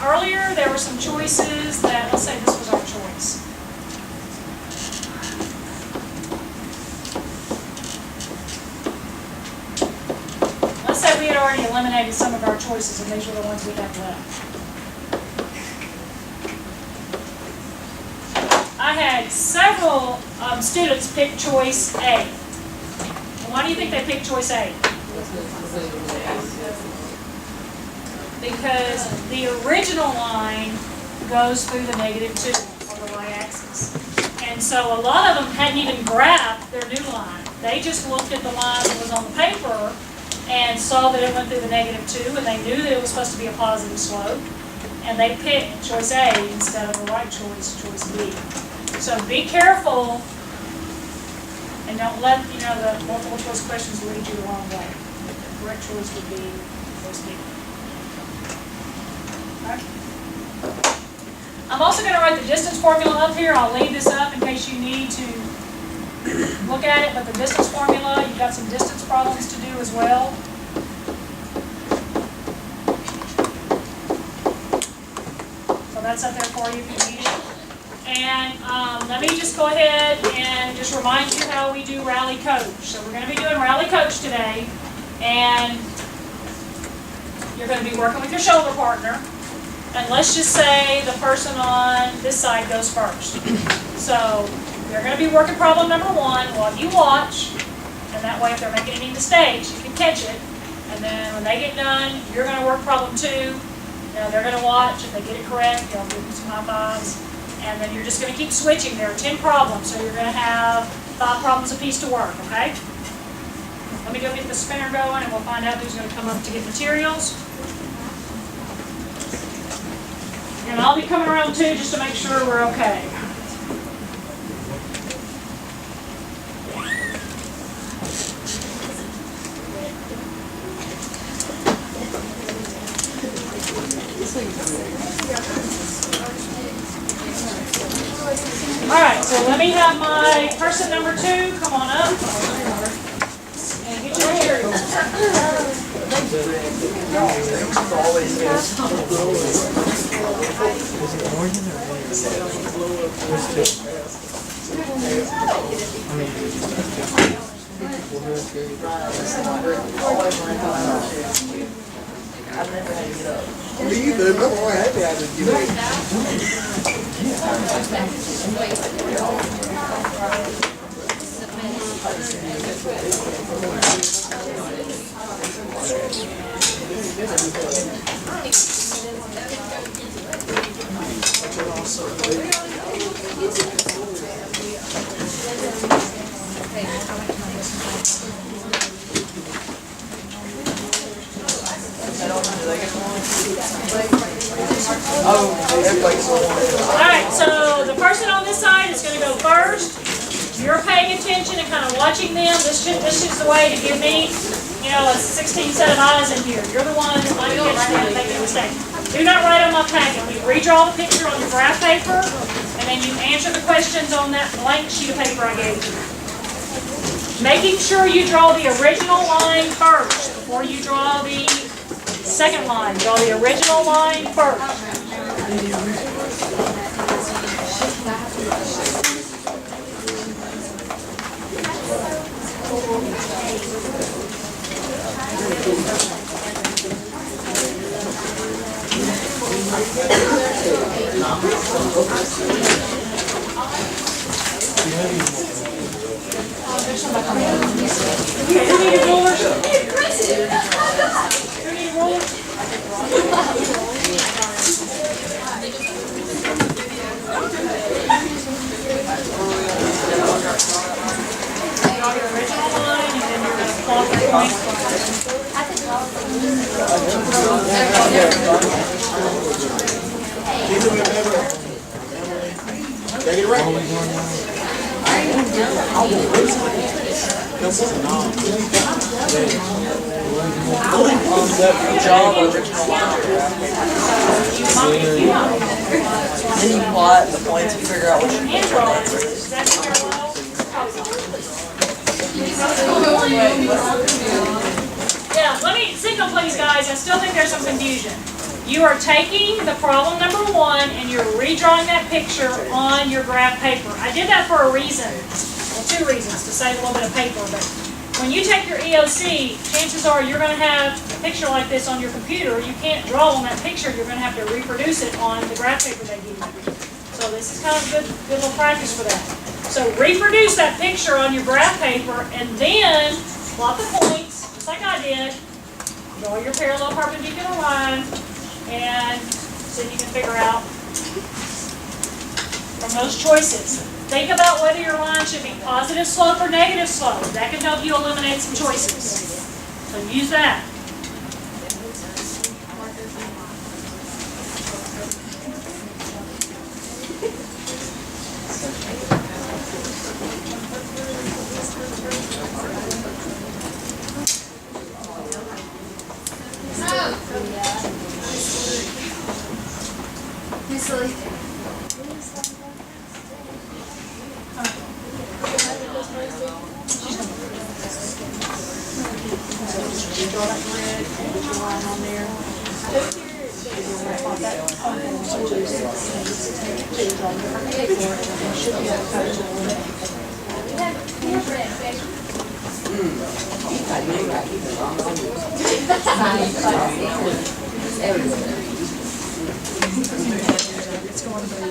earlier there were some choices that, let's say this was our choice. Let's say we had already eliminated some of our choices and these were the ones we had left. I had several students pick choice A. Why do you think they picked choice A? Because the original line goes through the -2 on the y-axis. And so a lot of them hadn't even grabbed their new line. They just looked at the line that was on the paper and saw that it went through the -2 and they knew that it was supposed to be a positive slope. And they picked choice A instead of the right choice, choice B. So be careful and don't let, the multiple choice questions lead you the wrong way. The correct choice would be choice B. Okay. I'm also going to write the distance formula up here. I'll leave this up in case you need to look at it, but the distance formula, you've got some distance problems to do as well. So that's up there for you if you need it. And let me just go ahead and just remind you how we do Rally Coach. So we're going to be doing Rally Coach today, and you're going to be working with your shoulder partner. And let's just say the person on this side goes first. So you're going to be working problem number 1 while you watch, and that way if they're making any mistakes, you can catch it. And then when they get done, you're going to work problem 2. They're going to watch. If they get it correct, you'll give them some high fives. And then you're just going to keep switching. There are 10 problems, so you're going to have 5 problems apiece to work, okay? Let me go get the spinner going, and we'll find out who's going to come up to get materials. And I'll be coming around too, just to make sure we're okay. Alright, so let me have my person number 2 come on up and get your materials. Me either. No, I had to get Alright, so the person on this side is going to go first. You're paying attention and kind of watching them. This is the way to give me, a 16 set of eyes in here. You're the one that might catch them and make a mistake. Do not write on my packet. We redraw the picture on your graph paper, and then you answer the questions on that blank sheet of paper I gave you. Making sure you draw the original line first before you draw the second line. Draw the original line first. Okay, who needed rulers? Who needed rulers? Draw your original line, and then you're going to plot your points. Take it right. Then you plot the points and figure out which one the answer is. Yeah, let me signal please guys, I still think there's some confusion. You are taking the problem number 1 and you're redrawing that picture on your graph paper. I did that for a reason, well, 2 reasons, to save a little bit of paper, but when you take your EOC, chances are you're going to have a picture like this on your computer. You can't draw on that picture, you're going to have to reproduce it on the graph paper they give you. So this is kind of good little practice for that. So reproduce that picture on your graph paper and then plot the points, just like I did. Draw your parallel perpendicular line and see if you can figure out from those choices. Think about whether your line should be positive slope or negative slope. That can help you eliminate some choices. So use that. Miss Lily. Draw that grid, put your line on there. It's going to be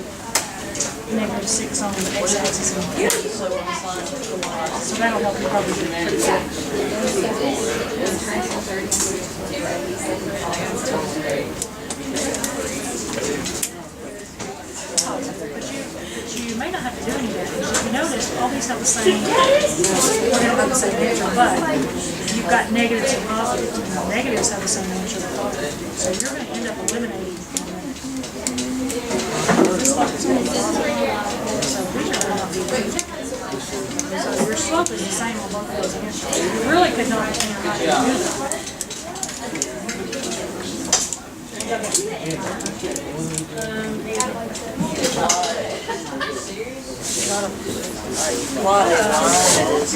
-6 on the x-axis. So that'll help you probably do it pretty good. But you may not have to do any of that. If you notice, all these have the same, well, they don't have the same answer, but you've got negatives and positives, and the negatives have the same answer as positives. So you're going to end up eliminating. So your slope is the same on both of those answers. You really could not understand how to do that. Plot a line is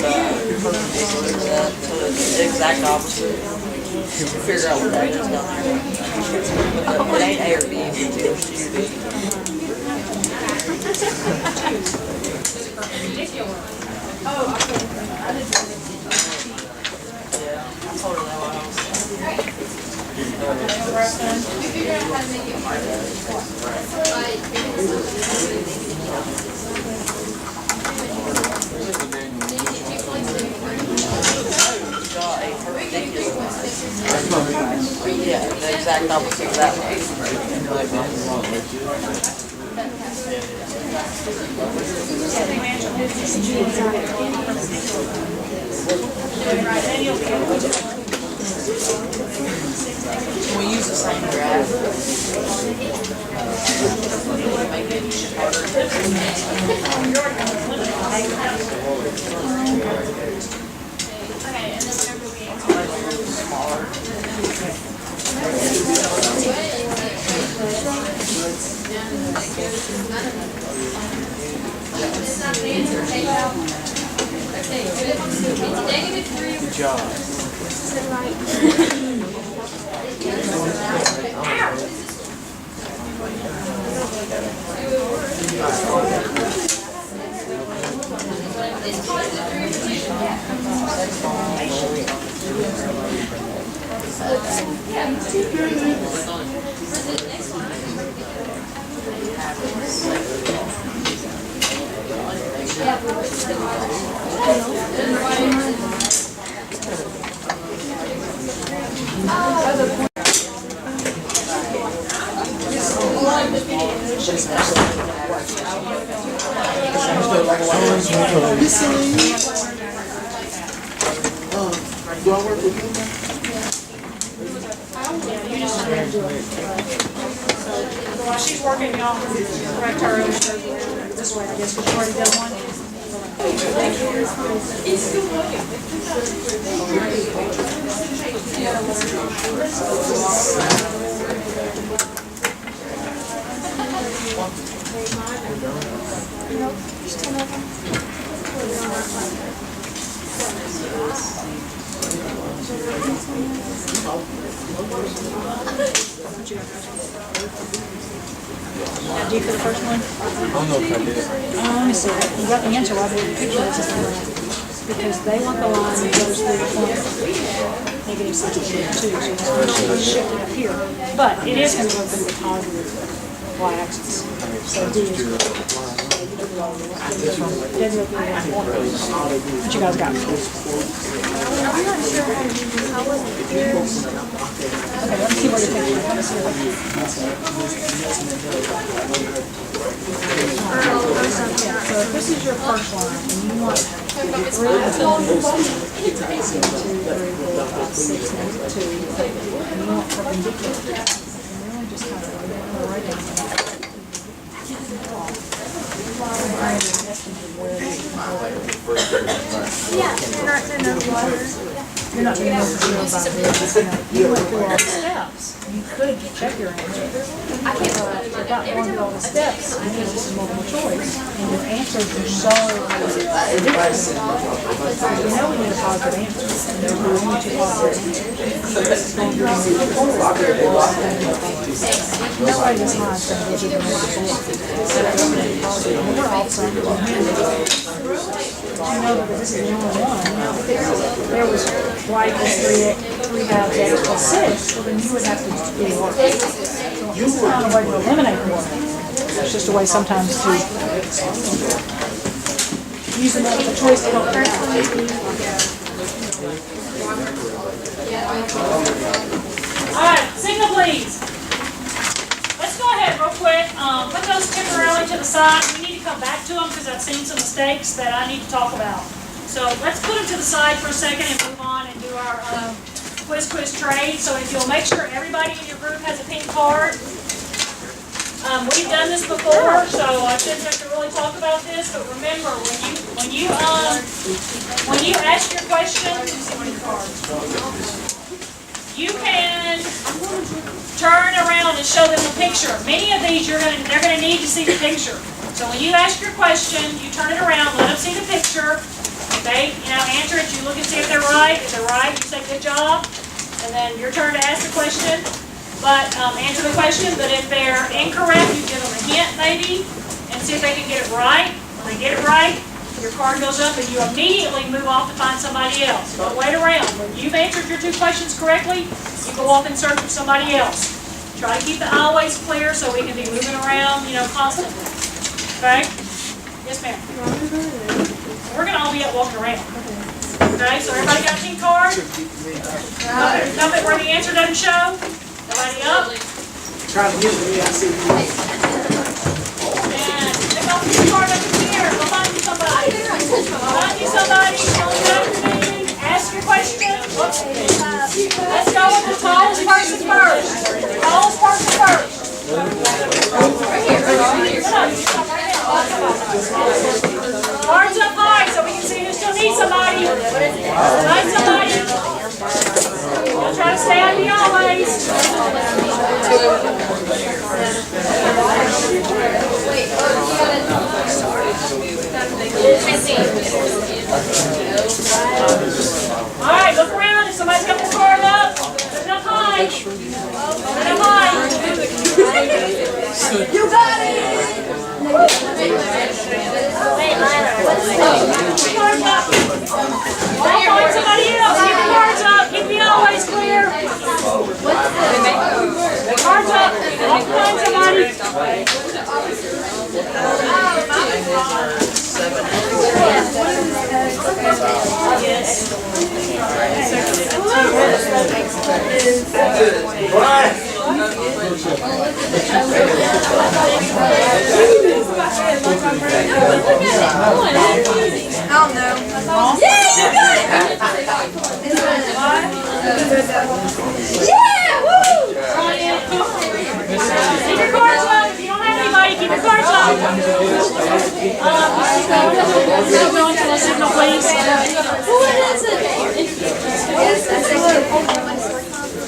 perpendicular to that, so it's the exact opposite. Figure out what that is down there. But it ain't A or B, it's either C or D. Yeah, I told her that while I was We figured out how to make it draw a perpendicular line. Yeah, the exact opposite of that Can we use the same graph? Make it Okay, and then whenever we smaller. It's not the answer, take it out. Okay, good. It's -3. Good job. It's Do I work with you? Yeah, you just do it. So while she's working, y'all correct her this way, I guess, because you already done one. you got that one. Got D for the first one? I don't know if I did. Let me see. You got the answer right there. The picture that's just because they want the line that goes through the point. Negative 62, so it's going to shift it up here. But it is going to go through the positive y-axis. So D is doesn't look really important. What you guys got? I'm not sure how to do this. I wasn't here. Okay, let me see where your picture is. Let me see your picture. Yeah, so if this is your first line, and you want 3, 2, 3, 4, 5, 6, -2, and you want perpendicular, and then just kind of write down there. Yeah, you're not doing enough water. You're not being able to do about this. You went through all the steps. You could check your answer. I can't But without going through all the steps, because this is multiple choice, and your answers are so different. You know we need a positive answer. And there's no only 2 positive answers. Nobody this high is going to give you the multiple. We're all saying, you know that this is the only one. Now, if there was y equals 3 halves, x equals 6, well then you would have to do work. So this is not a way to eliminate work. It's just a way sometimes to use the multiple choice to help you out. Alright, signal please. Let's go ahead real quick. Put those temporarily to the side. We need to come back to them because I've seen some mistakes that I need to talk about. So let's put them to the side for a second and move on and do our quiz trade. So if you'll make sure everybody in your group has a pink card. We've done this before, so I shouldn't have to really talk about this. But remember, when you ask your question, you can turn around and show them the picture. Many of these they're gonna need to see the picture. So when you ask your question, you turn it around, let them see the picture. They, answer it. You look and see if they're right. If they're right, you say good job, and then your turn to ask the question. But answer the question. But if they're incorrect, you give them a hint maybe, and see if they can get it right. When they get it right, your card goes up, and you immediately move off to find somebody else. Don't wait around. When you've answered your 2 questions correctly, you go off and search for somebody else. Try to keep the aisleways clear so we can be moving around, constantly. Okay? Yes, ma'am. We're going to all be up walking around. Okay, so everybody got a pink card? Nothing where the answer doesn't show? Nobody up? Try to get me, I see you. And pick up your card up here. Go find you somebody. Find you somebody. Don't go to me. Ask your question. Let's go with the tallest person first. Tallest person first. Cards up high so we can see who still needs somebody. Find somebody. Don't try to stay on the always. Alright, look around. If somebody's got the card up, put it up high. Put it up high. You got it! Cards up. I'll find somebody else. Keep the cards up. Keep the always clear. Cards up. I'll find somebody. Oh no. Yeah, you got it! Yeah!